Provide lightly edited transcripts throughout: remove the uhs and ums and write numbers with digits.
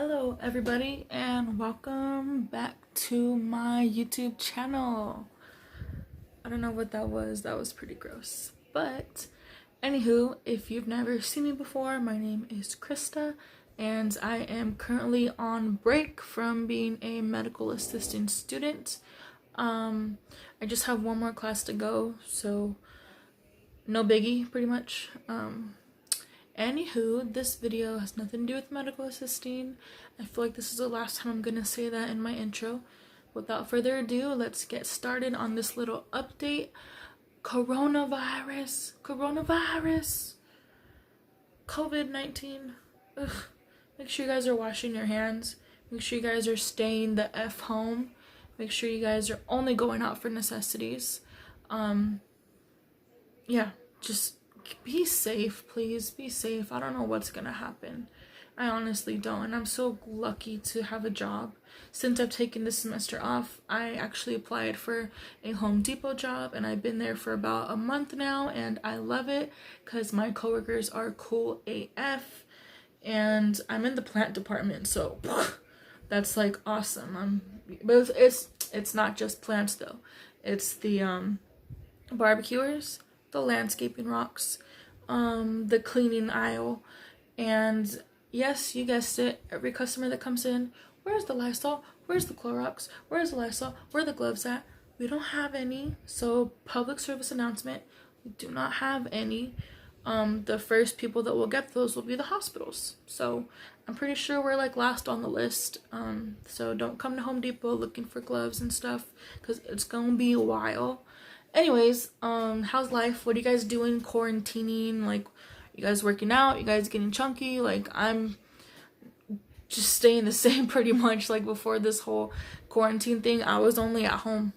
Hello everybody and welcome back to my YouTube channel. I don't know what that was pretty gross. But anywho, if you've never seen me before, my name is Krista and I am currently on break from being a medical assistant student. I just have one more class to go, so no biggie pretty much. Anywho, this video has nothing to do with medical assisting. I feel like this is the last time I'm gonna say that in my intro. Without further ado, let's get started on this little update. Coronavirus, COVID-19. Make sure you guys are washing your hands. Make sure you guys are staying the F home. Make sure you guys are only going out for necessities. Yeah, just be safe, please. Be safe. I don't know what's gonna happen. I honestly don't, and I'm so lucky to have a job. Since I've taken this semester off, I actually applied for a Home Depot job, and I've been there for about a month now, and I love it because my coworkers are cool AF, and I'm in the plant department, so that's like awesome. But it's not just plants though. It's the barbecuers, the landscaping rocks, the cleaning aisle, and yes, you guessed it, every customer that comes in, where's the Lysol, where's the Clorox, where's the Lysol, where are the gloves at? We don't have any, so public service announcement, we do not have any. The first people that will get those will be the hospitals, so I'm pretty sure we're like last on the list. So don't come to Home Depot looking for gloves and stuff because it's gonna be a while. Anyways, how's life? What are you guys doing quarantining? Like, you guys working out? You guys getting chunky? Like, I'm just staying the same pretty much. Like, before this whole quarantine thing, I was only at home.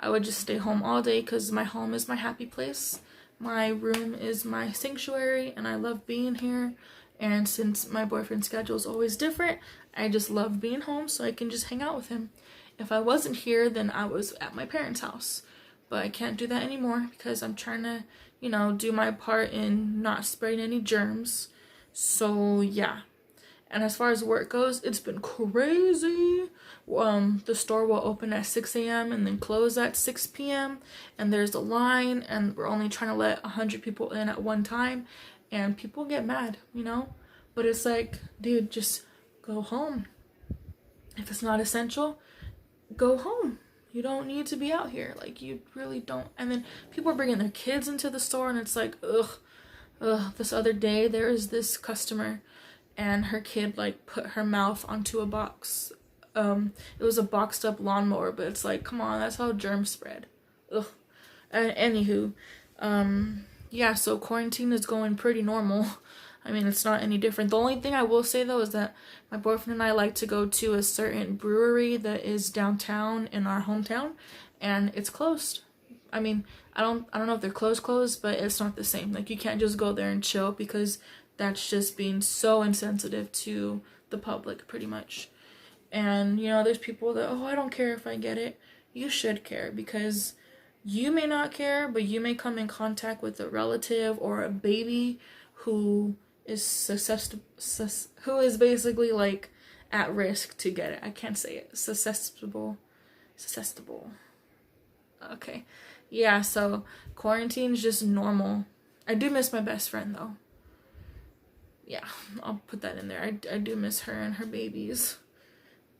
I would just stay home all day because my home is my happy place. My room is my sanctuary and I love being here. And since my boyfriend's schedule is always different, I just love being home so I can just hang out with him. If I wasn't here, then I was at my parents' house. But I can't do that anymore because I'm trying to, you know, do my part in not spreading any germs. So yeah. And as far as work goes, it's been crazy. The store will open at 6 a.m. and then close at 6 p.m. and there's a line and we're only trying to let 100 people in at one time and people get mad, you know? But it's like, dude, just go home. If it's not essential, go home. You don't need to be out here. Like, you really don't. And then people are bringing their kids into the store and it's like, ugh. This other day, there is this customer and her kid, like, put her mouth onto a box. It was a boxed up lawnmower, but it's like, come on, that's how germs spread. Ugh. And anywho, yeah, so quarantine is going pretty normal. I mean, it's not any different. The only thing I will say, though, is that my boyfriend and I like to go to a certain brewery that is downtown in our hometown, and it's closed. I mean, I don't know if they're closed, but it's not the same. Like, you can't just go there and chill because that's just being so insensitive to the public, pretty much. And, you know, there's people that, oh, I don't care if I get it. You should care because you may not care, but you may come in contact with a relative or a baby who is who is basically like at risk to get it. I can't say it. Susceptible. Okay. Yeah, so quarantine is just normal. I do miss my best friend though. Yeah, I'll put that in there. I do miss her and her babies.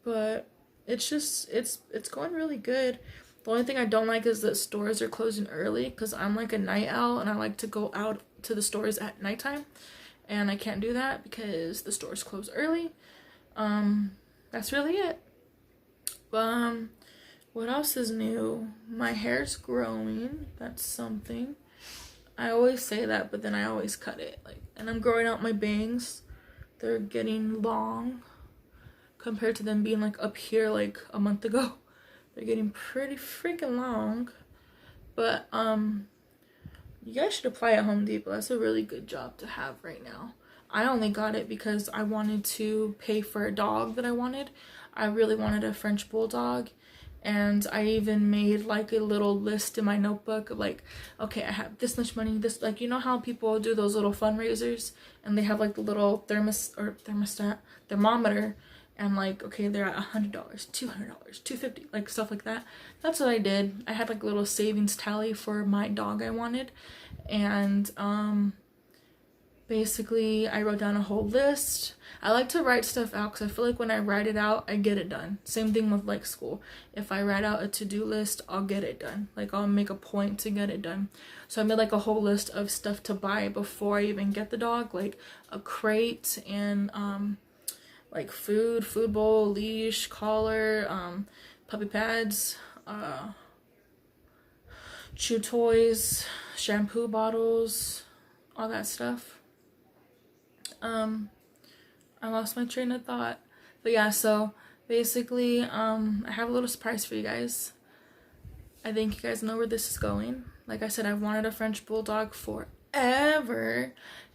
But it's just it's going really good. The only thing I don't like is that stores are closing early because I'm like a night owl and I like to go out to the stores at nighttime. And I can't do that because the stores close early. That's really it. What else is new? My hair's growing. That's something. I always say that, but then I always cut it. And I'm growing out my bangs. They're getting long compared to them being like up here like a month ago. They're getting pretty freaking long. But you guys should apply at Home Depot. That's a really good job to have right now. I only got it because I wanted to pay for a dog that I wanted. I really wanted a French bulldog. And I even made like a little list in my notebook of like, okay, I have this much money, this, like, you know how people do those little fundraisers and they have like the little thermometer, and like, okay, they're at $100, $200, $250, like stuff like that. That's what I did. I had like a little savings tally for my dog I wanted, and basically I wrote down a whole list. I like to write stuff out because I feel like when I write it out, I get it done. Same thing with like school. If I write out a to-do list, I'll get it done. Like, I'll make a point to get it done. So I made like a whole list of stuff to buy before I even get the dog, like a crate and like food bowl, leash, collar, puppy pads, chew toys, shampoo bottles, all that stuff. I lost my train of thought. But yeah, so basically, I have a little surprise for you guys. I think you guys know where this is going. Like I said, I've wanted a French Bulldog forever.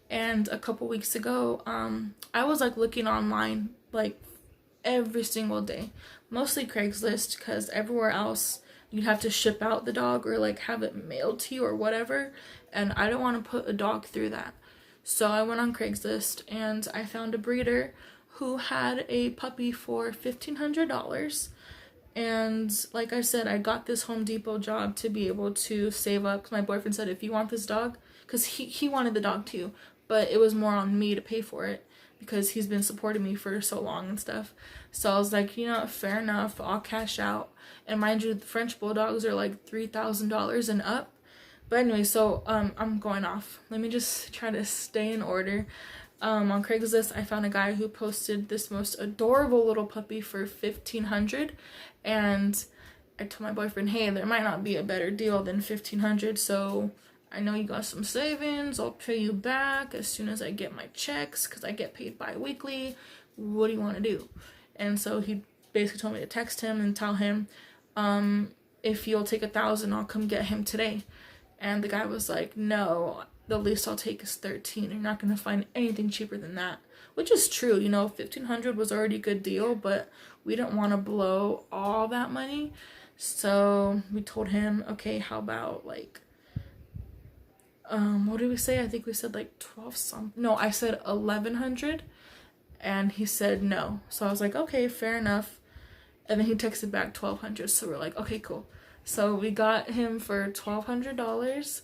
And a couple weeks ago, I was like looking online like every single day. Mostly Craigslist, because everywhere else you'd have to ship out the dog or like have it mailed to you or whatever. And I don't want to put a dog through that. So I went on Craigslist and I found a breeder who had a puppy for $1,500. And like I said, I got this Home Depot job to be able to save up. 'Cause my boyfriend said, if you want this dog, because he wanted the dog too, but it was more on me to pay for it because he's been supporting me for so long and stuff. So I was like, you know, fair enough, I'll cash out. And mind you, the French Bulldogs are like $3,000 and up. But anyway, so I'm going off. Let me just try to stay in order. On Craigslist, I found a guy who posted this most adorable little puppy for $1,500, and I told my boyfriend, hey, there might not be a better deal than $1,500, so I know you got some savings. I'll pay you back as soon as I get my checks, because I get paid bi-weekly. What do you want to do? And so he basically told me to text him and tell him, if you'll take $1,000, I'll come get him today. And the guy was like, no, the least I'll take is $13. You're not going to find anything cheaper than that. Which is true, you know, $1,500 was already a good deal, but we didn't want to blow all that money. So we told him, okay, how about like, what did we say? I think we said like 12 something. No, I said 1,100, and he said no. So I was like, okay, fair enough. And then he texted back 1,200. So we're like, okay, cool. So we got him for $1,200,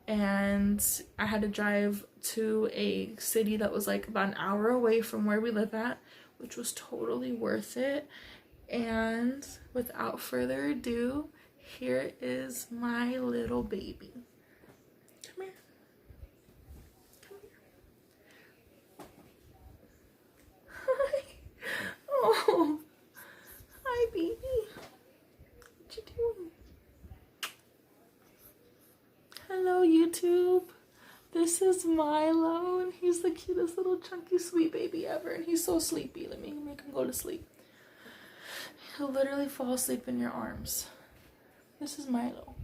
and I had to drive to a city that was like about an hour away from where we live at, which was totally worth it. And without further ado, here is my little baby. Come here. Come here. Hi. Oh. Hi, baby. What you doing? Hello, YouTube. This is Milo, and he's the cutest little chunky sweet baby ever, and he's so sleepy. Let me make him go to sleep. He'll literally fall asleep in your arms. This is Milo.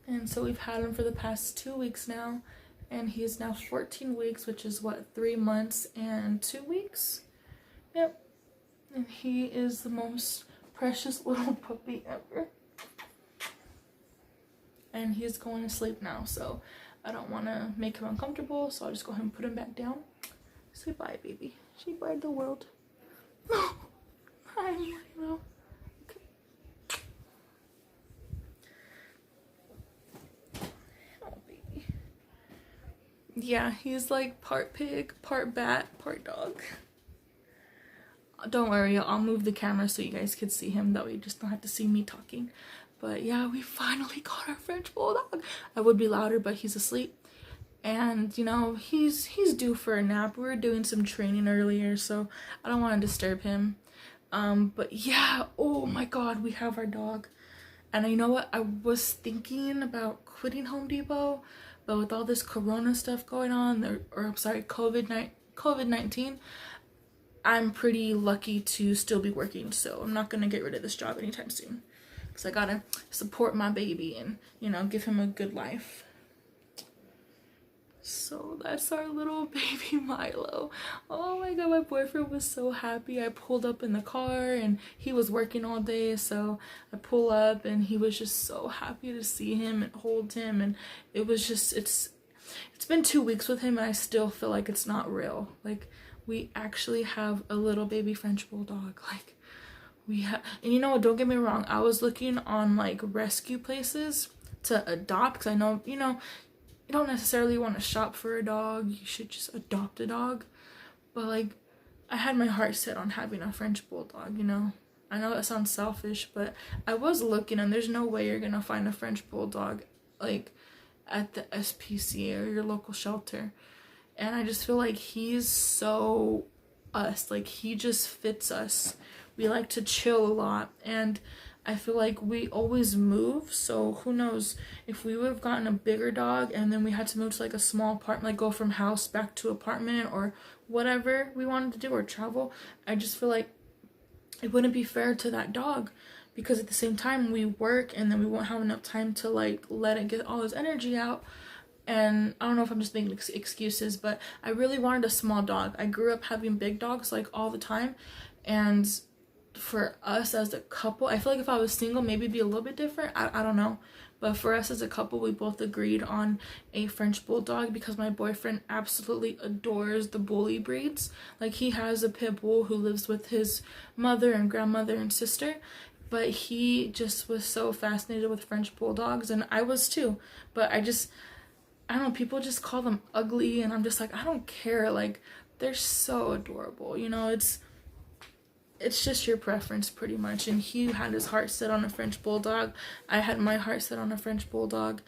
And so we've had him for the past 2 weeks now, and he is now 14 weeks, which is what, 3 months and 2 weeks? Yep. And he is the most precious little puppy ever. And he's going to sleep now, so I don't want to make him uncomfortable, so I'll just go ahead and put him back down. Say bye, baby. Say bye to the world. Hi, Milo. Okay. Oh, baby. Yeah, he's like part pig, part bat, part dog. Don't worry, I'll move the camera so you guys can see him. That way you just don't have to see me talking. But yeah, we finally got our French Bulldog. I would be louder, but he's asleep. And, you know, he's due for a nap. We were doing some training earlier, so I don't want to disturb him. But yeah, oh my god, we have our dog. And you know what? I was thinking about quitting Home Depot, but with all this corona stuff going on, or I'm sorry, COVID-19, I'm pretty lucky to still be working, so I'm not going to get rid of this job anytime soon. Because I gotta support my baby and, you know, give him a good life. So that's our little baby Milo. Oh my god, my boyfriend was so happy. I pulled up in the car and he was working all day, so I pull up and he was just so happy to see him and hold him. And it was just, it's been 2 weeks with him and I still feel like it's not real. Like, we actually have a little baby French bulldog. Like, we have, and you know what, don't get me wrong, I was looking on like rescue places to adopt, because I know, you know, you don't necessarily want to shop for a dog, you should just adopt a dog. But like, I had my heart set on having a French bulldog, you know. I know that sounds selfish, but I was looking and there's no way you're gonna find a French bulldog like at the SPCA or your local shelter. And I just feel like he's so us, like he just fits us. We like to chill a lot, and I feel like we always move, so who knows, if we would have gotten a bigger dog and then we had to move to like a small apartment, like go from house back to apartment or whatever we wanted to do, or travel, I just feel like it wouldn't be fair to that dog, because at the same time we work and then we won't have enough time to like let it get all his energy out. And I don't know if I'm just making excuses, but I really wanted a small dog. I grew up having big dogs like all the time, and for us as a couple, I feel like if I was single maybe it'd be a little bit different. I don't know, but for us as a couple, we both agreed on a French bulldog because my boyfriend absolutely adores the bully breeds. Like, he has a pit bull who lives with his mother and grandmother and sister, but he just was so fascinated with French bulldogs, and I was too. But I don't know, people just call them ugly, and I'm just like, I don't care. Like, they're so adorable, you know. It's just your preference pretty much. And he had his heart set on a French bulldog. I had my heart set on a French bulldog.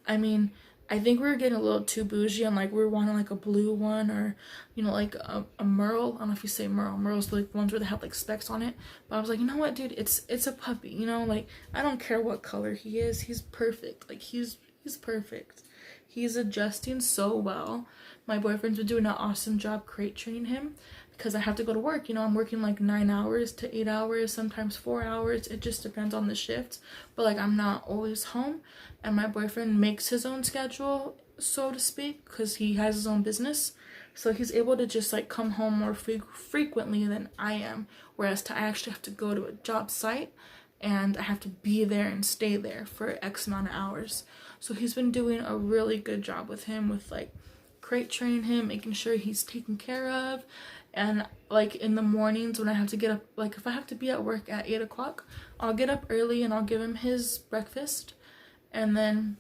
I mean, I think we were getting a little too bougie, and like we were wanting like a blue one, or you know, like a merle. I don't know if you say merle. Merle's like ones where they have like specks on it. But I was like, you know what, dude, it's a puppy, you know, like I don't care what color he is. He's perfect. Like, he's perfect. He's adjusting so well. My boyfriend's been doing an awesome job crate training him, because I have to go to work. You know, I'm working like 9 hours to 8 hours, sometimes 4 hours. It just depends on the shift. But like, I'm not always home, and my boyfriend makes his own schedule, so to speak, because he has his own business. So he's able to just like come home more frequently than I am. Whereas I actually have to go to a job site, and I have to be there and stay there for X amount of hours. So he's been doing a really good job with him, with like crate training him, making sure he's taken care of. And like in the mornings when I have to get up, like if I have to be at work at 8 o'clock, I'll get up early and I'll give him his breakfast, and then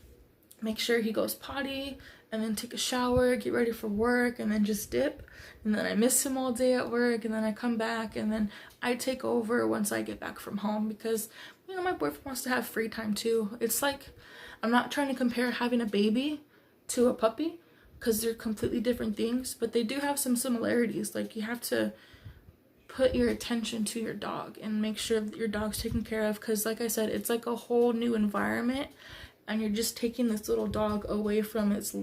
make sure he goes potty, and then take a shower, get ready for work, and then just dip. And then I miss him all day at work, and then I come back, and then I take over once I get back from home, because, you know, my boyfriend wants to have free time too. It's like, I'm not trying to compare having a baby to a puppy, because they're completely different things, but they do have some similarities. Like, you have to put your attention to your dog and make sure that your dog's taken care of, because like I said, it's like a whole new environment, and you're just taking this little dog away from its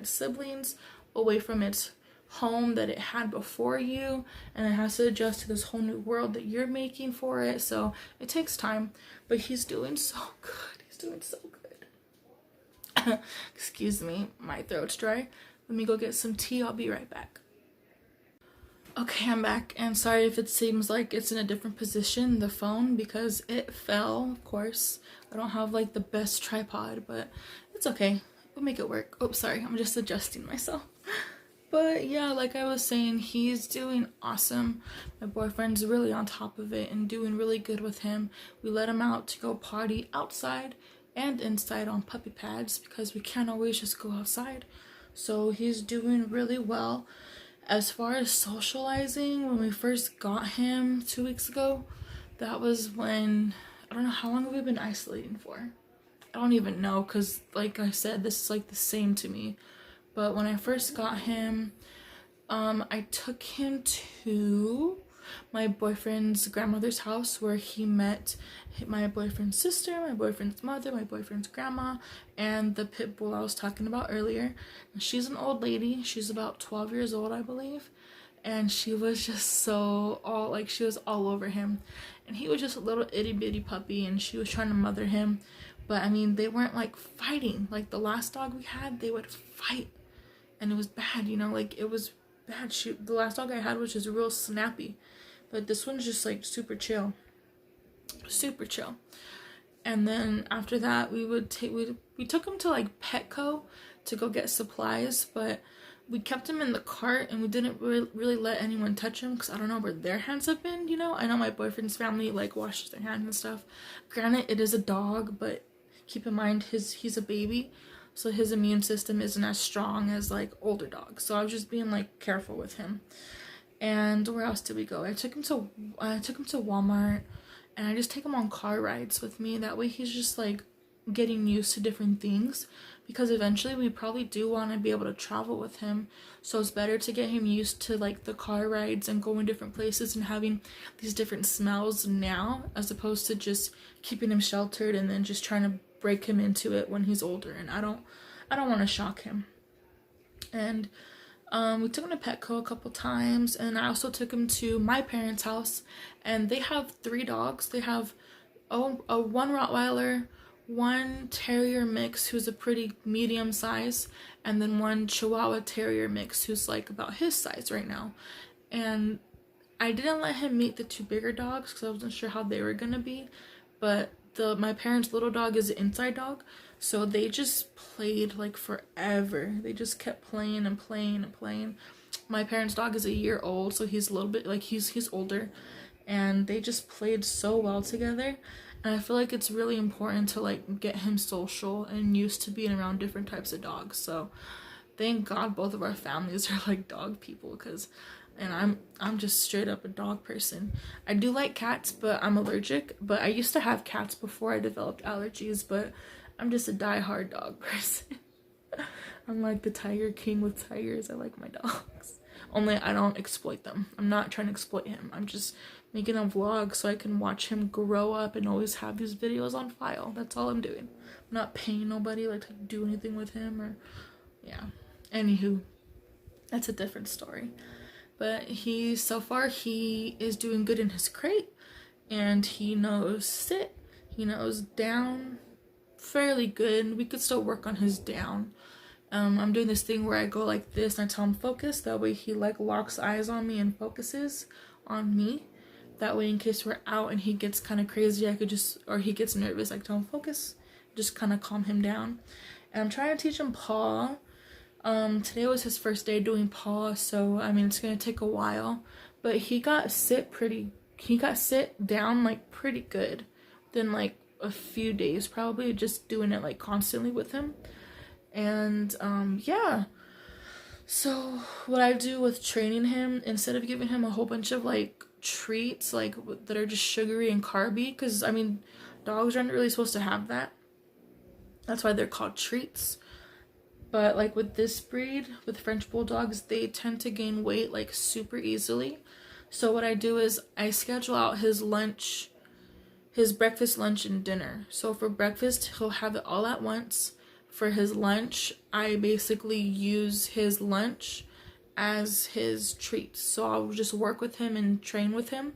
siblings, away from its home that it had before you, and it has to adjust to this whole new world that you're making for it. So it takes time, but he's doing so good. He's doing so good. Excuse me, my throat's dry. Let me go get some tea. I'll be right back. Okay, I'm back, and sorry if it seems like it's in a different position, the phone, because it fell, of course. I don't have like the best tripod, but it's okay. We'll make it work. Oh, sorry, I'm just adjusting myself. But yeah, like I was saying, he's doing awesome. My boyfriend's really on top of it and doing really good with him. We let him out to go potty outside and inside on puppy pads, because we can't always just go outside. So he's doing really well. As far as socializing, when we first got him 2 weeks ago, that was when, I don't know, how long have we been isolating for? I don't even know, because like I said, this is like the same to me. But when I first got him, I took him to my boyfriend's grandmother's house, where he met my boyfriend's sister, my boyfriend's mother, my boyfriend's grandma, and the pit bull I was talking about earlier. And she's an old lady. She's about 12 years old, I believe. And she was just so she was all over him. And he was just a little itty bitty puppy, and she was trying to mother him. But I mean, they weren't like fighting. Like the last dog we had, they would fight. and it was bad, you know, like it was bad. The last dog I had was just real snappy, but this one's just like super chill, super chill. And then after that, we took him to like Petco to go get supplies, but we kept him in the cart and we didn't really let anyone touch him because I don't know where their hands have been, you know. I know my boyfriend's family like washes their hands and stuff. Granted, it is a dog, but keep in mind he's a baby, so his immune system isn't as strong as like older dogs. So I was just being like careful with him. And where else did we go? I took him to Walmart, and I just take him on car rides with me. That way he's just like getting used to different things, because eventually we probably do want to be able to travel with him. So it's better to get him used to like the car rides and going different places and having these different smells now, as opposed to just keeping him sheltered and then just trying to break him into it when he's older. And I don't want to shock him. And we took him to Petco a couple times, and I also took him to my parents' house, and they have 3 dogs. They have one Rottweiler, one Terrier mix who's a pretty medium size, and then one Chihuahua Terrier mix who's like about his size right now. And I didn't let him meet the 2 bigger dogs because I wasn't sure how they were gonna be, but my parents' little dog is an inside dog, so they just played like forever. They just kept playing and playing and playing. My parents' dog is a year old, so he's a little bit like he's older, and they just played so well together. And I feel like it's really important to like get him social and used to being around different types of dogs. So thank God both of our families are like dog people, and I'm just straight up a dog person. I do like cats, but I'm allergic. But I used to have cats before I developed allergies, but I'm just a die-hard dog person. I'm like the Tiger King with tigers. I like my dogs. Only I don't exploit them. I'm not trying to exploit him. I'm just making a vlog so I can watch him grow up and always have these videos on file. That's all I'm doing. I'm not paying nobody like to do anything with him, or yeah. Anywho, that's a different story. But so far he is doing good in his crate, and he knows sit, he knows down fairly good. We could still work on his down. I'm doing this thing where I go like this and I tell him focus. That way he like locks eyes on me and focuses on me. That way in case we're out and he gets kind of crazy, or he gets nervous, I can tell him focus, just kind of calm him down. And I'm trying to teach him paw. Today was his first day doing paw, so I mean it's gonna take a while, but he got sit down like pretty good within like a few days, probably just doing it like constantly with him. And yeah, so what I do with training him, instead of giving him a whole bunch of like treats like that are just sugary and carby, because I mean dogs aren't really supposed to have that, that's why they're called treats. But like with this breed, with French Bulldogs, they tend to gain weight like super easily. So what I do is I schedule out his breakfast, lunch, and dinner. So for breakfast, he'll have it all at once. For his lunch, I basically use his lunch as his treats. So I'll just work with him and train with him,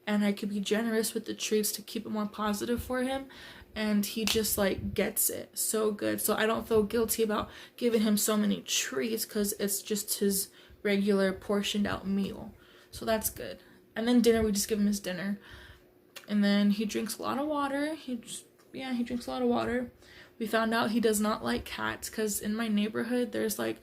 and I could be generous with the treats to keep it more positive for him. And he just like gets it so good. So I don't feel guilty about giving him so many treats because it's just his regular portioned out meal. So that's good. And then dinner, we just give him his dinner. And then he drinks a lot of water. He drinks a lot of water. We found out he does not like cats because in my neighborhood there's like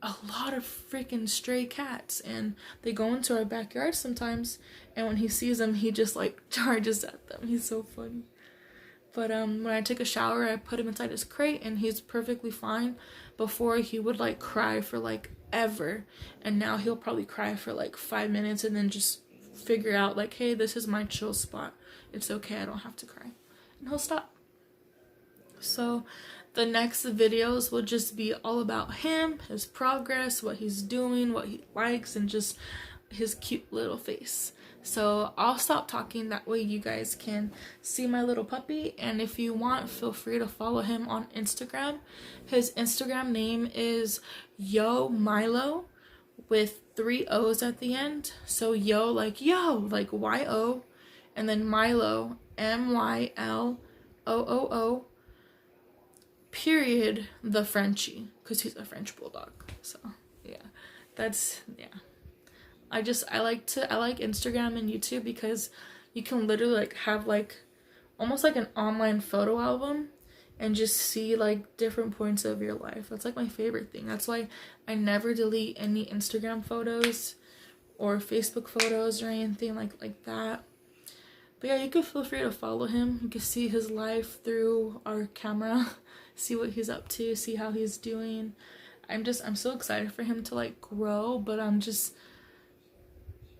a lot of freaking stray cats, and they go into our backyard sometimes, and when he sees them he just like charges at them. He's so funny. But when I take a shower, I put him inside his crate, and he's perfectly fine. Before, he would like cry for like ever, and now he'll probably cry for like 5 minutes and then just figure out like, hey, this is my chill spot. It's okay, I don't have to cry. And he'll stop. So the next videos will just be all about him, his progress, what he's doing, what he likes, and just his cute little face. So I'll stop talking, that way you guys can see my little puppy. And if you want, feel free to follow him on Instagram. His Instagram name is MYLO with 3 O's at the end. So yo like Y-O, and then MYLO, MYLOO, _ the FRENCHIE. because he's a French bulldog. So yeah, yeah. I like Instagram and YouTube because you can literally like have like almost like an online photo album and just see like different points of your life. That's like my favorite thing. That's why I never delete any Instagram photos or Facebook photos or anything like that. But yeah, you can feel free to follow him. You can see his life through our camera, see what he's up to, see how he's doing. I'm so excited for him to like grow, but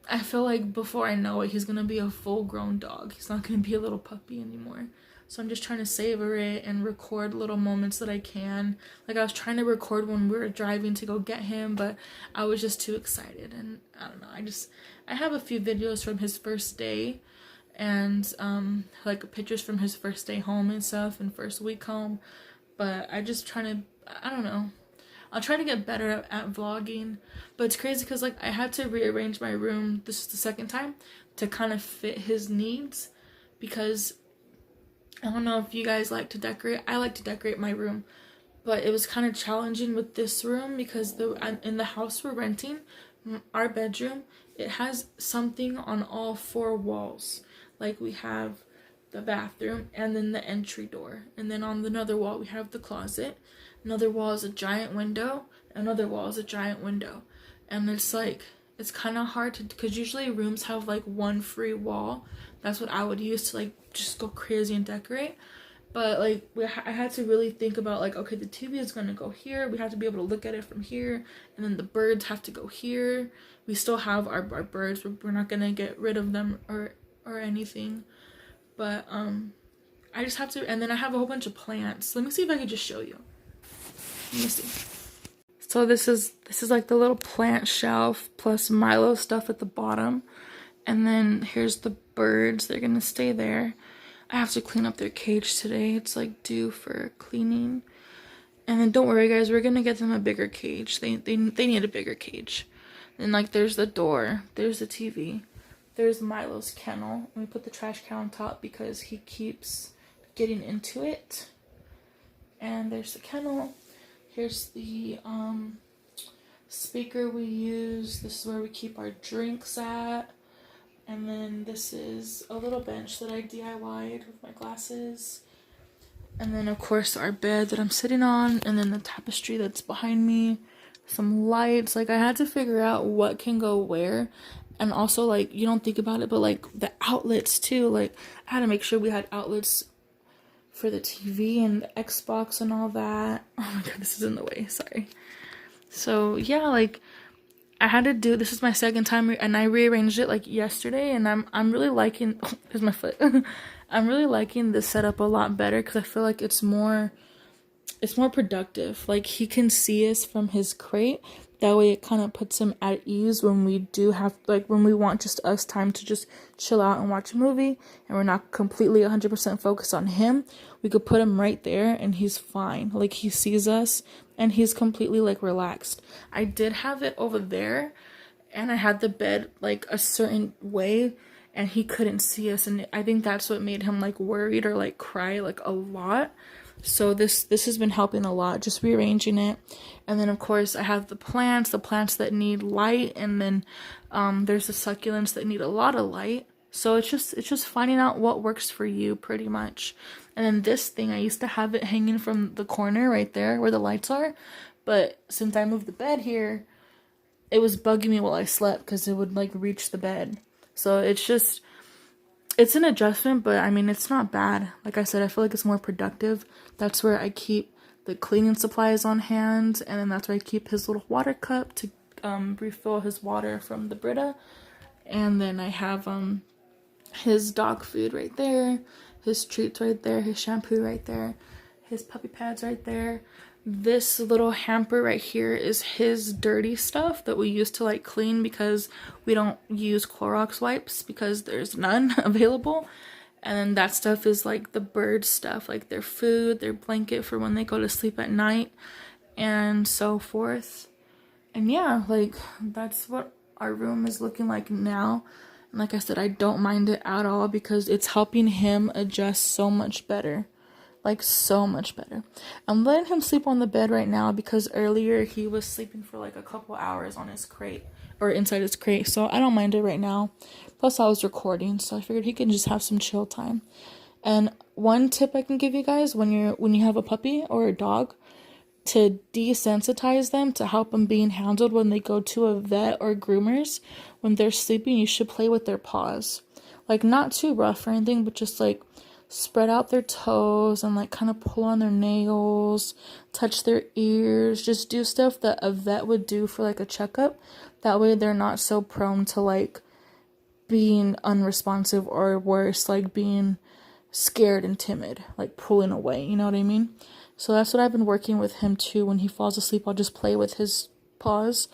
I feel like before I know it, he's gonna be a full-grown dog. He's not gonna be a little puppy anymore. So I'm just trying to savor it and record little moments that I can. Like I was trying to record when we were driving to go get him, but I was just too excited. And I don't know, I have a few videos from his first day and like pictures from his first day home and stuff and first week home. But I don't know. I'll try to get better at vlogging, but it's crazy because like I had to rearrange my room, this is the second time, to kind of fit his needs, because I don't know if you guys like to decorate. I like to decorate my room, but it was kind of challenging with this room because in the house we're renting, our bedroom, it has something on all 4 walls. Like we have the bathroom and then the entry door, and then on another wall we have the closet. Another wall is a giant window. Another wall is a giant window. And it's like, it's kind of hard to, because usually rooms have like one free wall. That's what I would use to like just go crazy and decorate. But like I had to really think about like, okay, the TV is going to go here. We have to be able to look at it from here. And then the birds have to go here. We still have our birds. We're not going to get rid of them or anything. But I just have to, and then I have a whole bunch of plants. Let me see if I can just show you. Let me see. So this is like the little plant shelf plus MYLO stuff at the bottom. And then here's the birds. They're gonna stay there. I have to clean up their cage today. It's like due for cleaning. And then don't worry guys, we're gonna get them a bigger cage. They need a bigger cage. And like there's the door, there's the TV, there's MYLO's kennel. And we put the trash can on top because he keeps getting into it. And there's the kennel. Here's the speaker we use. This is where we keep our drinks at. And then this is a little bench that I DIY'd with my glasses. And then of course our bed that I'm sitting on, and then the tapestry that's behind me. Some lights. Like I had to figure out what can go where. And also like you don't think about it, but like the outlets too. Like I had to make sure we had outlets for the TV and the Xbox and all that. Oh my god, this is in the way, sorry. So yeah, like I had to do, this is my second time and I rearranged it like yesterday, and I'm really liking, oh, here's my foot. I'm really liking this setup a lot better because I feel like it's more productive. Like he can see us from his crate. That way it kind of puts him at ease when we do have, like when we want just us time to just chill out and watch a movie and we're not completely 100% focused on him. We could put him right there and he's fine. Like he sees us and he's completely like relaxed. I did have it over there and I had the bed like a certain way and he couldn't see us, and I think that's what made him like worried or like cry like a lot. So this has been helping a lot, just rearranging it. And then of course I have the plants that need light, and then there's the succulents that need a lot of light. So it's just finding out what works for you pretty much. And then this thing, I used to have it hanging from the corner right there where the lights are, but since I moved the bed here, it was bugging me while I slept because it would like reach the bed. So it's an adjustment, but I mean, it's not bad. Like I said, I feel like it's more productive. That's where I keep the cleaning supplies on hand, and then that's where I keep his little water cup to refill his water from the Brita. And then I have his dog food right there, his treats right there, his shampoo right there, his puppy pads right there. This little hamper right here is his dirty stuff that we use to like clean because we don't use Clorox wipes because there's none available. And then that stuff is like the bird stuff, like their food, their blanket for when they go to sleep at night and so forth. And yeah, like that's what our room is looking like now. And like I said, I don't mind it at all because it's helping him adjust so much better. like so much better. I'm letting him sleep on the bed right now because earlier he was sleeping for like a couple hours on his crate or inside his crate, so I don't mind it right now. Plus I was recording, so I figured he can just have some chill time. And one tip I can give you guys when you have a puppy or a dog, to desensitize them, to help them being handled when they go to a vet or groomers, when they're sleeping, you should play with their paws. Like, not too rough or anything, but just like spread out their toes and like kind of pull on their nails, touch their ears, just do stuff that a vet would do for like a checkup. That way they're not so prone to like being unresponsive, or worse, like being scared and timid, like pulling away, you know what I mean? So that's what I've been working with him too. When he falls asleep, I'll just play with his paws.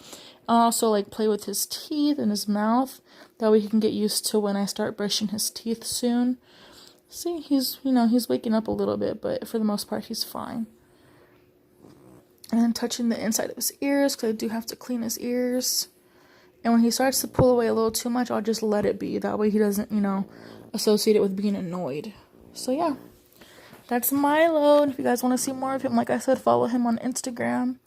I'll also like play with his teeth and his mouth. That way he can get used to when I start brushing his teeth soon. See, he's waking up a little bit, but for the most part, he's fine. And then touching the inside of his ears, because I do have to clean his ears. And when he starts to pull away a little too much, I'll just let it be. That way he doesn't, associate it with being annoyed. So yeah. That's Milo. And if you guys want to see more of him, like I said, follow him on Instagram.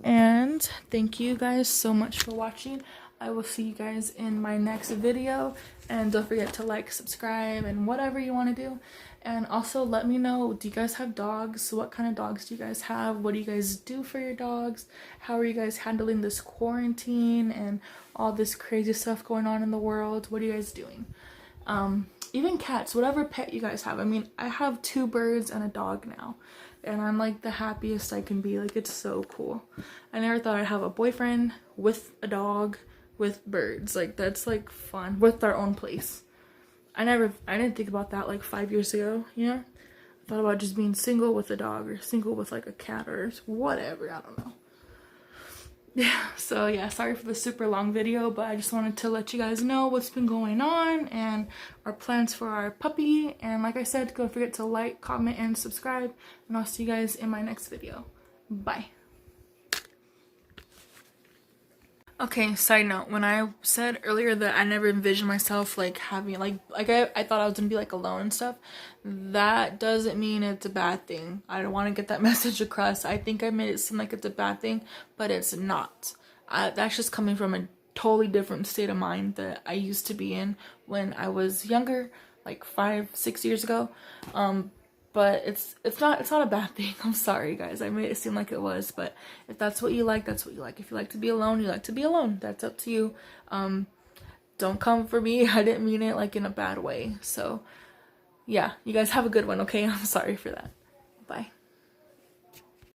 And thank you guys so much for watching. I will see you guys in my next video. And don't forget to like, subscribe, and whatever you want to do. And also let me know, do you guys have dogs? What kind of dogs do you guys have? What do you guys do for your dogs? How are you guys handling this quarantine and all this crazy stuff going on in the world? What are you guys doing? Even cats, whatever pet you guys have. I mean, I have 2 birds and a dog now, and I'm like the happiest I can be. Like, it's so cool. I never thought I'd have a boyfriend with a dog with birds. Like, that's like fun, with our own place. I didn't think about that like 5 years ago, I thought about just being single with a dog, or single with like a cat, or whatever. I don't know. Yeah, so yeah, sorry for the super long video, but I just wanted to let you guys know what's been going on and our plans for our puppy. And like I said, don't forget to like, comment, and subscribe, and I'll see you guys in my next video. Bye. Okay, side note, when I said earlier that I never envisioned myself like having I thought I was gonna be like alone and stuff, that doesn't mean it's a bad thing. I don't want to get that message across. I think I made it seem like it's a bad thing, but it's not. That's just coming from a totally different state of mind that I used to be in when I was younger, like 5-6 years ago. But it's not a bad thing. I'm sorry, guys. I made it seem like it was, but if that's what you like, that's what you like. If you like to be alone, you like to be alone. That's up to you. Don't come for me. I didn't mean it like in a bad way. So yeah, you guys have a good one, okay? I'm sorry for that. Bye.